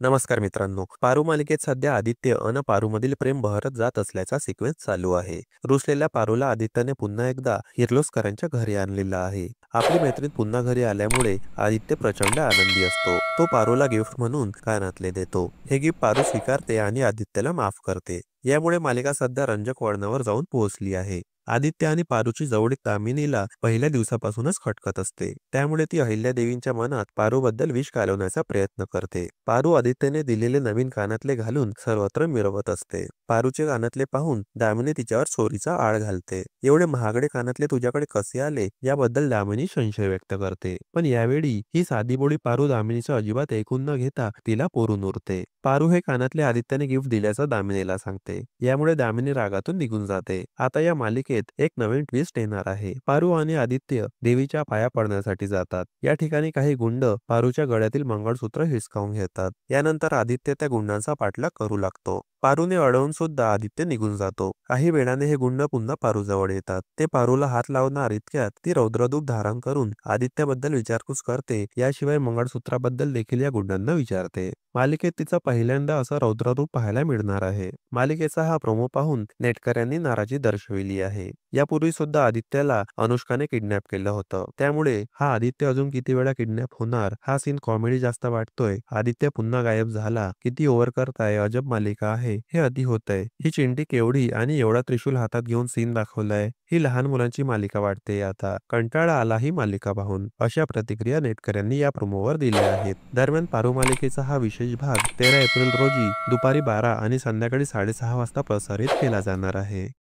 नमस्कार मित्रांनो, पारू मालिकेत सध्या आदित्य अन पारूमधील प्रेम बहरत जात असल्याचा सिक्वेन्स चालू आहे. रुसलेल्या पारूला आदित्यने पुन्हा एकदा किर्लोस्करांच्या घरी आणलेला आहे. आपली मैत्रीण पुन्हा घरी आल्यामुळे आदित्य प्रचंड आनंदी असतो. तो पारूला गिफ्ट म्हणून कानातले देतो. हे गिफ्ट पारू स्वीकारते आणि आदित्यला माफ करते. यामुळे मालिका सध्या रंजक वळणावर जाऊन पोहोचली आहे. आदित्य आणि पारूची जवळीक दामिनीला पहिल्या दिवसापासूनच खटकत असते. त्यामुळे ती अहिल्यादेवींच्या मनात पारूबद्दल विष घालवण्याचा प्रयत्न करते. पारू आदित्यने दिलेले नवीन कानातले घालून सर्वत्र मिरवत असते. पारूचे कानातले पाहून दामिनी तिच्यावर चोरीचा आळ घालते. एवढे महागडे कानातले तुझ्याकडे कसे आले याबद्दल दामिनी संशय व्यक्त करते. पण यावेळी ही साधीबोळी पारू दामिनीचं अजिबात ऐकून न घेता तिला पोरून उरते. पारू हे कानातले आदित्यने गिफ्ट दिल्याचं दामिनीला सांगते. यामुळे दामिनी रागातून निघून जाते. आता या मालिकेत एक नवीन ट्विस्ट येणार आहे. पारू आणि आदित्य देवीच्या पाया पडण्यासाठी जातात. या ठिकाणी काही गुंड पारूच्या गळ्यातील मंगळसूत्र हिसकावून घेतात. यानंतर आदित्य त्या गुंडांचा पाठलाग करू लागतो. पारूने अडवून सुद्धा आदित्य निघून जातो. काही वेळाने हे गुंड पुन्हा पारू जवळ येतात. ते पारूला हात लावणार इतक्यात ती रौद्ररूप धारण करून आदित्यबद्दल विचारपूस करते. याशिवाय मंगळसूत्राबद्दल देखील या गुंडांना विचारते. मालिकेत तिचा पहिल्यांदा असं रौद्ररूप पाहायला मिळणार आहे. मालिकेचा हा प्रोमो पाहून नेटकऱ्यांनी नाराजी दर्शविली आहे. यापूर्वी सुद्धा आदित्यला अनुष्काने किडनॅप केलं होतं. त्यामुळे हा आदित्य अजून किती वेळा किडनॅप होणार हा सीन कॉमेडी जास्त वाटतोय. आदित्य पुन्हा गायब झाला, किती ओव्हर करताय, अजब मालिका आहे, हे अति होतंय. ही चिंटी केवढी आणि एवढा त्रिशूल हातात घेऊन सीन दाखवलाय. ही लहान मुलांची मालिका वाटते आता. कंटाळा आला ही मालिका पाहून, अशा प्रतिक्रिया नेटकऱ्यांनी या प्रोमोवर दिल्या आहेत. दरम्यान पारू मालिकेचा हा विशेष भाग 13 एप्रिल रोजी दुपारी 12 आणि संध्याकाळी 6:30 वाजता प्रसारित केला जाणार आहे.